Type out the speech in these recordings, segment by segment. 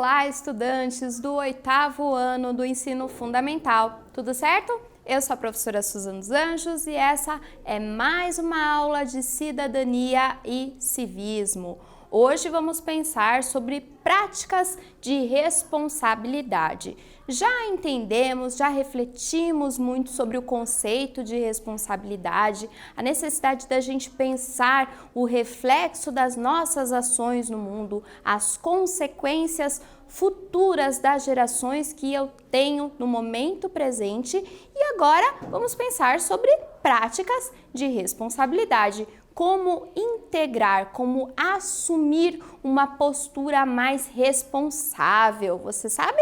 Olá, estudantes do 8º ano do ensino fundamental, tudo certo? Eu sou a professora Suzana dos Anjos e essa é mais uma aula de cidadania e civismo. Hoje vamos pensar sobre práticas de responsabilidade. Já entendemos, já refletimos muito sobre o conceito de responsabilidade, a necessidade da gente pensar o reflexo das nossas ações no mundo, as consequências futuras das gerações que eu tenho no momento presente e agora vamos pensar sobre práticas de responsabilidade. Como integrar, como assumir uma postura mais responsável, você sabe?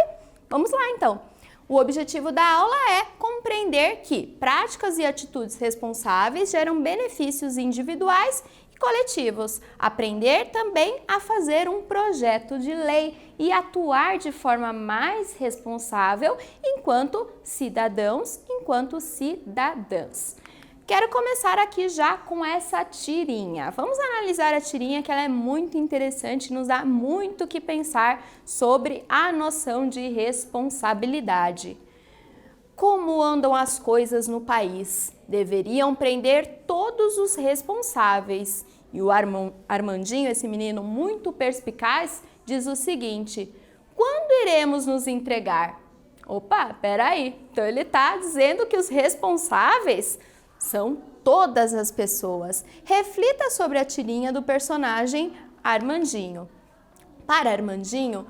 Vamos lá então! O objetivo da aula é compreender que práticas e atitudes responsáveis geram benefícios individuais e coletivos. Aprender também a fazer um projeto de lei e atuar de forma mais responsável enquanto cidadãos, enquanto cidadãs. Quero começar aqui já com essa tirinha. Vamos analisar a tirinha que ela é muito interessante, nos dá muito o que pensar sobre a noção de responsabilidade. Como andam as coisas no país? Deveriam prender todos os responsáveis. E o Armandinho, esse menino muito perspicaz, diz o seguinte: quando iremos nos entregar? Opa, peraí, então ele está dizendo que os responsáveis são todas as pessoas. Reflita sobre a tirinha do personagem Armandinho. Para Armandinho,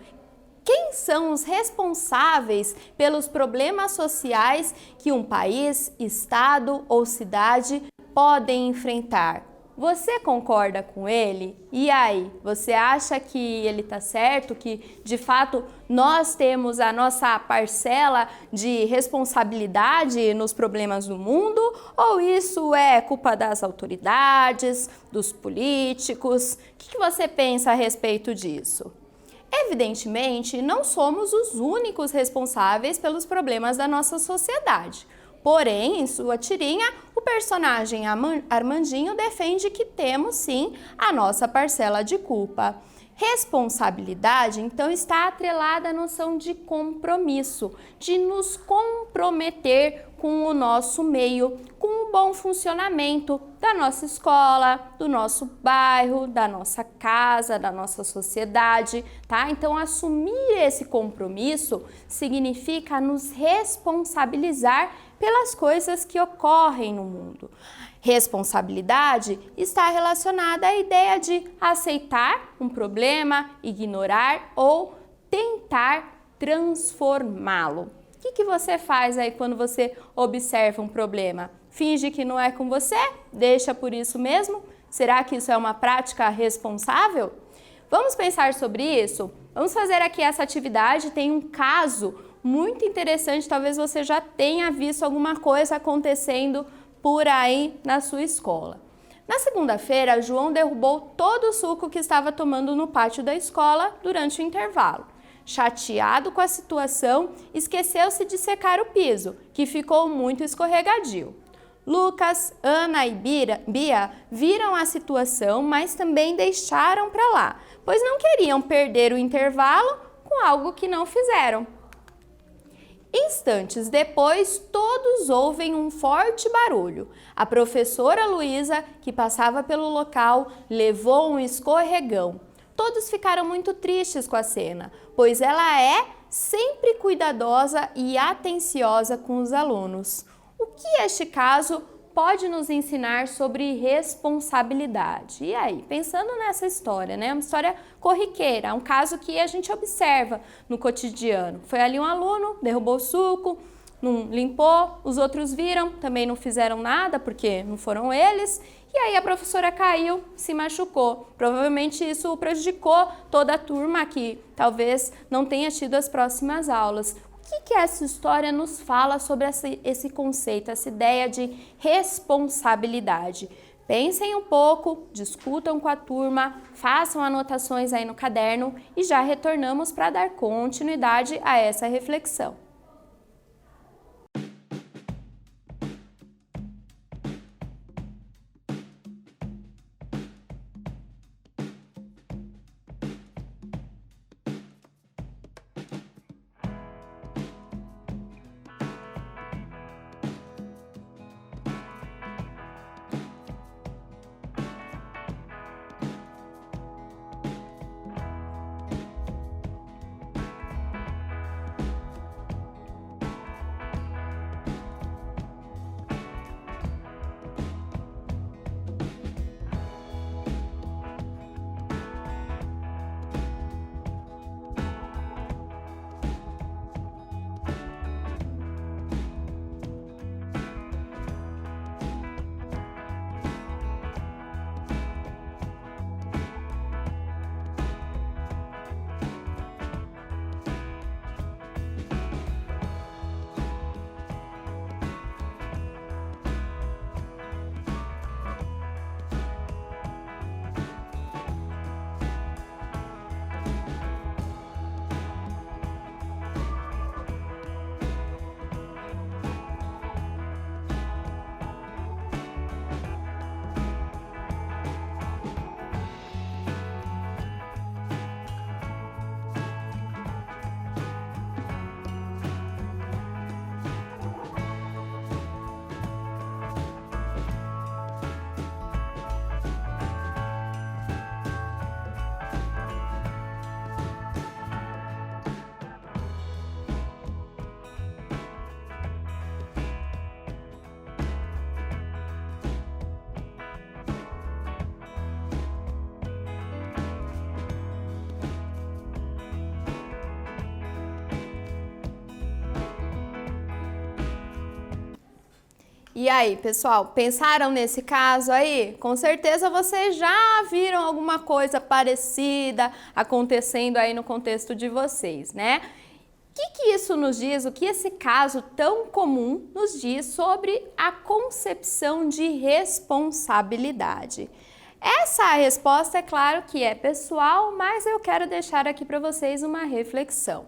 quem são os responsáveis pelos problemas sociais que um país, estado ou cidade podem enfrentar? Você concorda com ele? E aí, você acha que ele está certo, que de fato nós temos a nossa parcela de responsabilidade nos problemas do mundo? Ou isso é culpa das autoridades, dos políticos? O que você pensa a respeito disso? Evidentemente, não somos os únicos responsáveis pelos problemas da nossa sociedade. Porém, em sua tirinha, o personagem Armandinho defende que temos sim a nossa parcela de culpa. Responsabilidade, então, está atrelada à noção de compromisso, de nos comprometer com o nosso meio, com o bom funcionamento da nossa escola, do nosso bairro, da nossa casa, da nossa sociedade, tá? Então, assumir esse compromisso significa nos responsabilizar pelas coisas que ocorrem no mundo. Responsabilidade está relacionada à ideia de aceitar um problema, ignorar ou tentar transformá-lo. O que você faz aí quando você observa um problema? Finge que não é com você? Deixa por isso mesmo? Será que isso é uma prática responsável? Vamos pensar sobre isso? Vamos fazer aqui essa atividade. Tem um caso muito interessante, talvez você já tenha visto alguma coisa acontecendo por aí na sua escola. Na segunda-feira, João derrubou todo o suco que estava tomando no pátio da escola durante o intervalo. Chateado com a situação, esqueceu-se de secar o piso, que ficou muito escorregadio. Lucas, Ana e Bia viram a situação, mas também deixaram para lá, pois não queriam perder o intervalo com algo que não fizeram. Instantes depois, todos ouvem um forte barulho. A professora Luísa, que passava pelo local, levou um escorregão. Todos ficaram muito tristes com a cena, pois ela é sempre cuidadosa e atenciosa com os alunos. O que este caso pode nos ensinar sobre responsabilidade? E aí, pensando nessa história, né? Uma história corriqueira, um caso que a gente observa no cotidiano. Foi ali um aluno, derrubou o suco, não limpou, os outros viram, também não fizeram nada, porque não foram eles, e aí a professora caiu, se machucou. Provavelmente isso prejudicou toda a turma que talvez não tenha tido as próximas aulas. O que essa história nos fala sobre esse conceito, essa ideia de responsabilidade? Pensem um pouco, discutam com a turma, façam anotações aí no caderno e já retornamos para dar continuidade a essa reflexão. E aí, pessoal, pensaram nesse caso aí? Com certeza vocês já viram alguma coisa parecida acontecendo aí no contexto de vocês, né? O que isso nos diz, o que esse caso tão comum nos diz sobre a concepção de responsabilidade? Essa resposta, é claro que é pessoal, mas eu quero deixar aqui para vocês uma reflexão.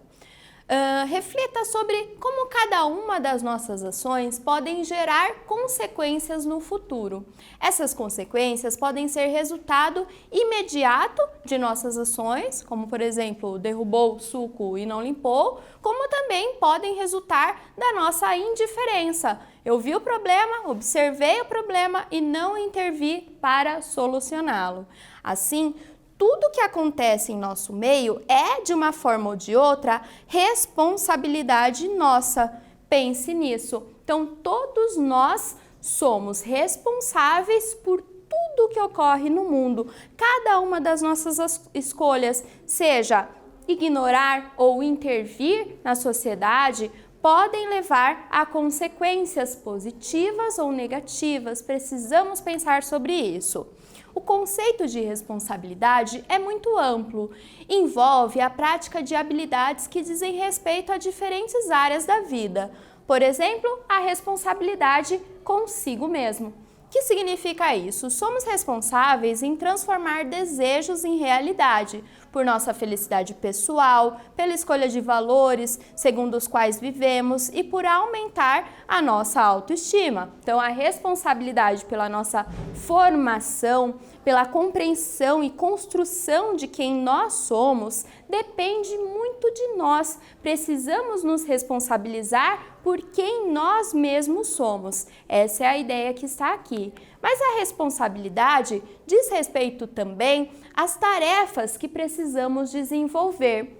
Reflita sobre como cada uma das nossas ações podem gerar consequências no futuro. Essas consequências podem ser resultado imediato de nossas ações, como por exemplo, derrubou o suco e não limpou, como também podem resultar da nossa indiferença. Eu vi o problema, observei o problema e não intervi para solucioná-lo. Assim, tudo que acontece em nosso meio é, de uma forma ou de outra, responsabilidade nossa. Pense nisso. Então, todos nós somos responsáveis por tudo que ocorre no mundo. Cada uma das nossas escolhas, seja ignorar ou intervir na sociedade, podem levar a consequências positivas ou negativas. Precisamos pensar sobre isso. O conceito de responsabilidade é muito amplo, envolve a prática de habilidades que dizem respeito a diferentes áreas da vida. Por exemplo, a responsabilidade consigo mesmo. O que significa isso? Somos responsáveis em transformar desejos em realidade, por nossa felicidade pessoal, pela escolha de valores segundo os quais vivemos e por aumentar a nossa autoestima. Então, a responsabilidade pela nossa formação, pela compreensão e construção de quem nós somos, depende muito de nós. Precisamos nos responsabilizar por quem nós mesmos somos. Essa é a ideia que está aqui. Mas a responsabilidade diz respeito também às tarefas que precisamos desenvolver.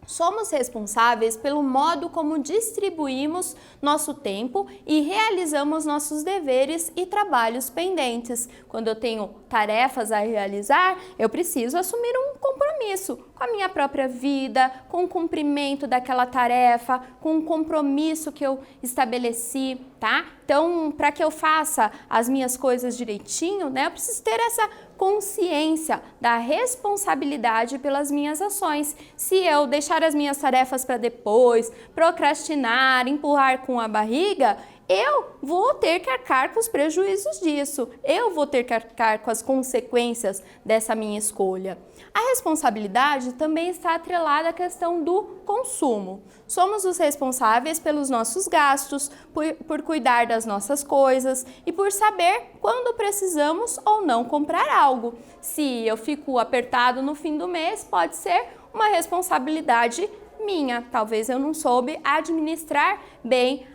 Somos responsáveis pelo modo como distribuímos nosso tempo e realizamos nossos deveres e trabalhos pendentes. Quando eu tenho tarefas a realizar, eu preciso assumir um compromisso com a minha própria vida, com o cumprimento daquela tarefa, com o compromisso que eu estabeleci, tá? Então, para que eu faça as minhas coisas direitinho, né, eu preciso ter essa consciência da responsabilidade pelas minhas ações. Se eu deixar as minhas tarefas para depois, procrastinar, empurrar com a barriga, eu vou ter que arcar com os prejuízos disso. Eu vou ter que arcar com as consequências dessa minha escolha. A responsabilidade também está atrelada à questão do consumo. Somos os responsáveis pelos nossos gastos, por cuidar das nossas coisas e por saber quando precisamos ou não comprar algo. Se eu fico apertado no fim do mês, pode ser uma responsabilidade minha. Talvez eu não soube administrar bem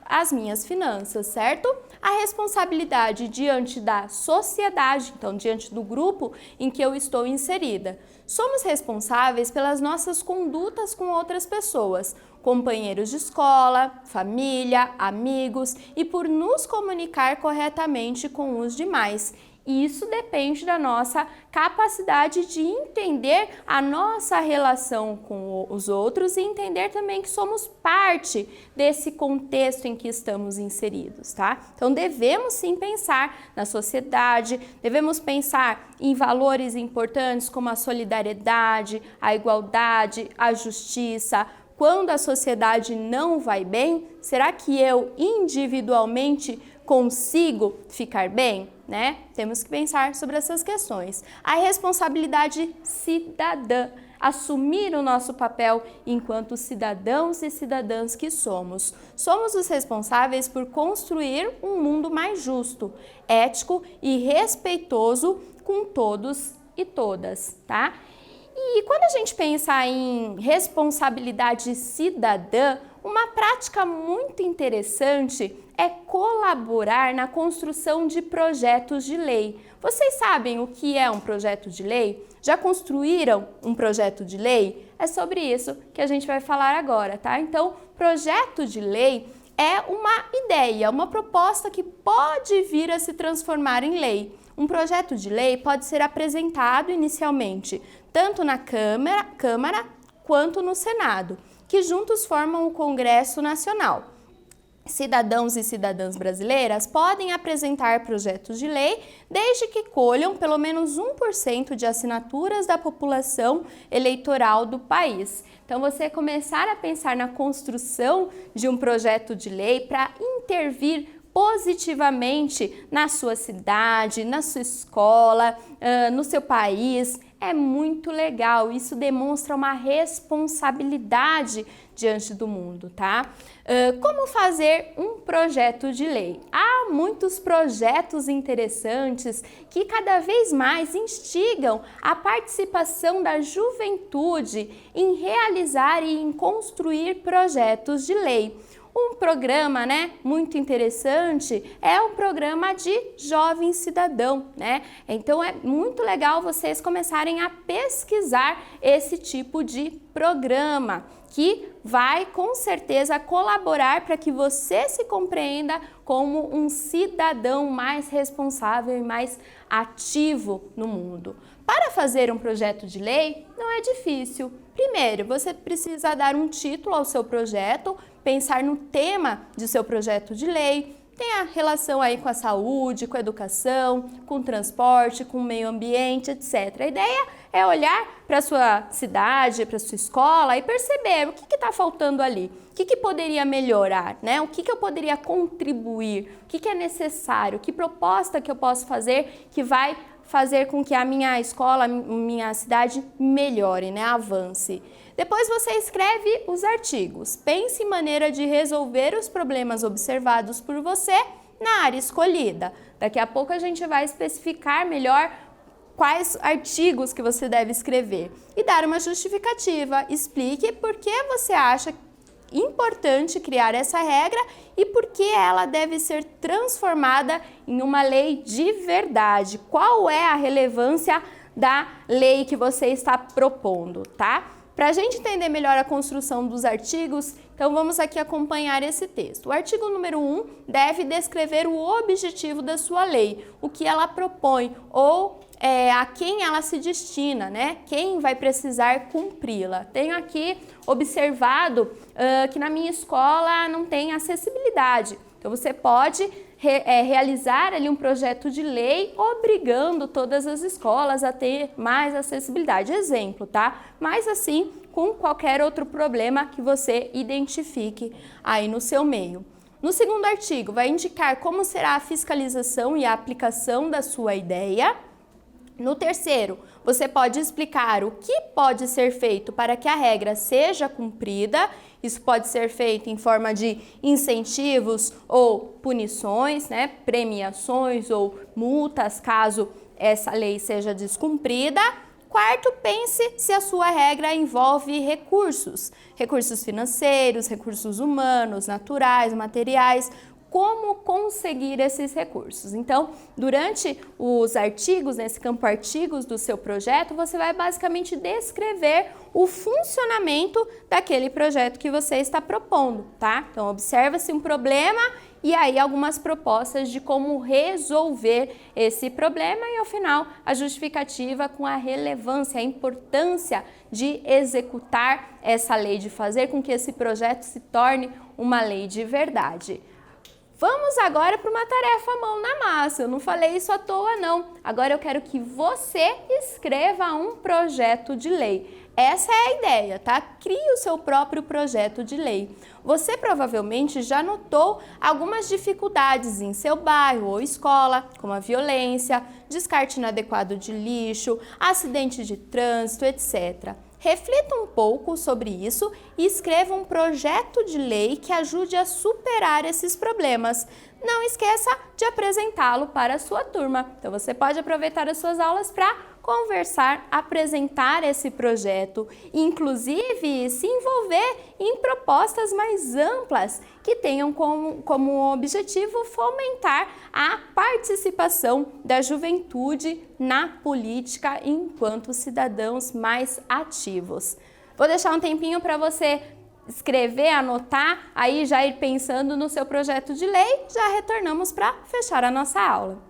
as minhas finanças, certo? A responsabilidade diante da sociedade, então diante do grupo em que eu estou inserida. Somos responsáveis pelas nossas condutas com outras pessoas, companheiros de escola, família, amigos e por nos comunicar corretamente com os demais. Isso depende da nossa capacidade de entender a nossa relação com os outros e entender também que somos parte desse contexto em que estamos inseridos, tá? Então devemos sim pensar na sociedade, devemos pensar em valores importantes como a solidariedade, a igualdade, a justiça. Quando a sociedade não vai bem, será que eu individualmente consigo ficar bem? Né? Temos que pensar sobre essas questões. A responsabilidade cidadã, assumir o nosso papel enquanto cidadãos e cidadãs que somos. Somos os responsáveis por construir um mundo mais justo, ético e respeitoso com todos e todas, tá? E quando a gente pensa em responsabilidade cidadã, uma prática muito interessante é colaborar na construção de projetos de lei. Vocês sabem o que é um projeto de lei? Já construíram um projeto de lei? É sobre isso que a gente vai falar agora, tá? Então, projeto de lei é uma ideia, uma proposta que pode vir a se transformar em lei. Um projeto de lei pode ser apresentado inicialmente tanto na Câmara quanto no Senado, que juntos formam o Congresso Nacional. cidadãos e cidadãs brasileiras podem apresentar projetos de lei desde que colham pelo menos 1% de assinaturas da população eleitoral do país. Então, você começar a pensar na construção de um projeto de lei para intervir positivamente na sua cidade, na sua escola, no seu país, é muito legal. Isso demonstra uma responsabilidade diante do mundo, tá? Como fazer um projeto de lei? Há muitos projetos interessantes que cada vez mais instigam a participação da juventude em realizar e em construir projetos de lei. Um programa, muito interessante é o programa de Jovem Cidadão, Então é muito legal vocês começarem a pesquisar esse tipo de programa, que vai com certeza colaborar para que você se compreenda como um cidadão mais responsável e mais ativo no mundo. Para fazer um projeto de lei não é difícil. Primeiro, você precisa dar um título ao seu projeto, pensar no tema de seu projeto de lei, tem a relação aí com a saúde, com a educação, com o transporte, com o meio ambiente, etc. A ideia é olhar para a sua cidade, para a sua escola e perceber o que está faltando ali, o que poderia melhorar, O que eu poderia contribuir, o que é necessário, que proposta que eu posso fazer que vai fazer com que a minha escola, a minha cidade melhore, avance. Depois você escreve os artigos. Pense em maneira de resolver os problemas observados por você na área escolhida. Daqui a pouco a gente vai especificar melhor quais artigos que você deve escrever e dar uma justificativa. Explique por que você acha importante criar essa regra e por que ela deve ser transformada em uma lei de verdade. Qual é a relevância da lei que você está propondo, tá? Para a gente entender melhor a construção dos artigos, então vamos aqui acompanhar esse texto. O artigo número 1 deve descrever o objetivo da sua lei, o que ela propõe ou a quem ela se destina, Quem vai precisar cumpri-la. Tenho aqui observado que na minha escola não tem acessibilidade. Então você pode realizar ali um projeto de lei obrigando todas as escolas a ter mais acessibilidade. Exemplo, tá? Mas assim, com qualquer outro problema que você identifique aí no seu meio. No segundo artigo, vai indicar como será a fiscalização e a aplicação da sua ideia. No terceiro, você pode explicar o que pode ser feito para que a regra seja cumprida. Isso pode ser feito em forma de incentivos ou punições, premiações ou multas, caso essa lei seja descumprida. Quarto, pense se a sua regra envolve recursos financeiros, recursos humanos, naturais, materiais. Como conseguir esses recursos. Então, durante os artigos, nesse campo artigos do seu projeto, você vai basicamente descrever o funcionamento daquele projeto que você está propondo, tá? Então, observa-se um problema e aí algumas propostas de como resolver esse problema e, ao final, a justificativa com a relevância, a importância de executar essa lei, de fazer com que esse projeto se torne uma lei de verdade. Vamos agora para uma tarefa mão na massa. Eu não falei isso à toa, não. Agora eu quero que você escreva um projeto de lei. Essa é a ideia, tá? Crie o seu próprio projeto de lei. Você provavelmente já notou algumas dificuldades em seu bairro ou escola, como a violência, descarte inadequado de lixo, acidente de trânsito, etc. Reflita um pouco sobre isso e escreva um projeto de lei que ajude a superar esses problemas. Não esqueça de apresentá-lo para a sua turma. Então você pode aproveitar as suas aulas para conversar, apresentar esse projeto e, inclusive, se envolver em propostas mais amplas que tenham como objetivo fomentar a participação da juventude na política enquanto cidadãos mais ativos. Vou deixar um tempinho para você escrever, anotar, aí já ir pensando no seu projeto de lei. Já retornamos para fechar a nossa aula.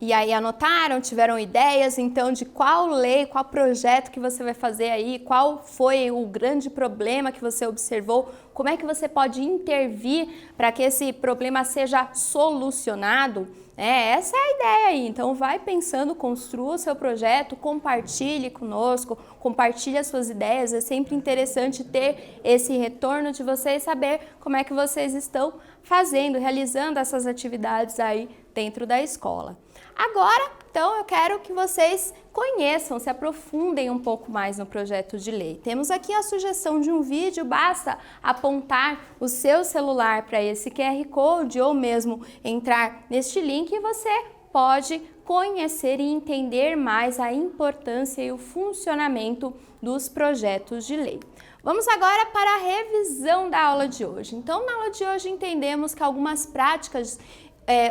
E aí anotaram, tiveram ideias então de qual lei, qual projeto que você vai fazer aí, qual foi o grande problema que você observou, como é que você pode intervir para que esse problema seja solucionado? Essa é a ideia aí, então vai pensando, construa o seu projeto, compartilhe conosco, compartilhe as suas ideias, é sempre interessante ter esse retorno de vocês, saber como é que vocês estão fazendo, realizando essas atividades aí dentro da escola. Agora, então, eu quero que vocês conheçam, se aprofundem um pouco mais no projeto de lei. Temos aqui a sugestão de um vídeo, basta apontar o seu celular para esse QR Code ou mesmo entrar neste link e você pode conhecer e entender mais a importância e o funcionamento dos projetos de lei. Vamos agora para a revisão da aula de hoje. Então, na aula de hoje entendemos que algumas práticas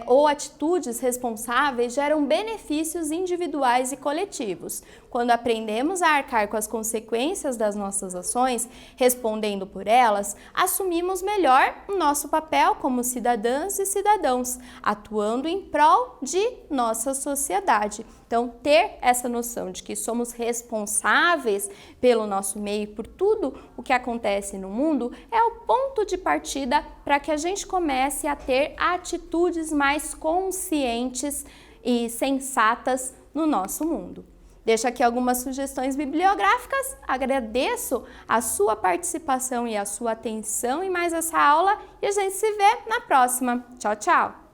ou atitudes responsáveis geram benefícios individuais e coletivos. Quando aprendemos a arcar com as consequências das nossas ações, respondendo por elas, assumimos melhor o nosso papel como cidadãs e cidadãos, atuando em prol de nossa sociedade. Então, ter essa noção de que somos responsáveis pelo nosso meio e por tudo o que acontece no mundo é o ponto de partida para que a gente comece a ter atitudes mais conscientes e sensatas no nosso mundo. Deixo aqui algumas sugestões bibliográficas, agradeço a sua participação e a sua atenção em mais essa aula e a gente se vê na próxima. Tchau, tchau!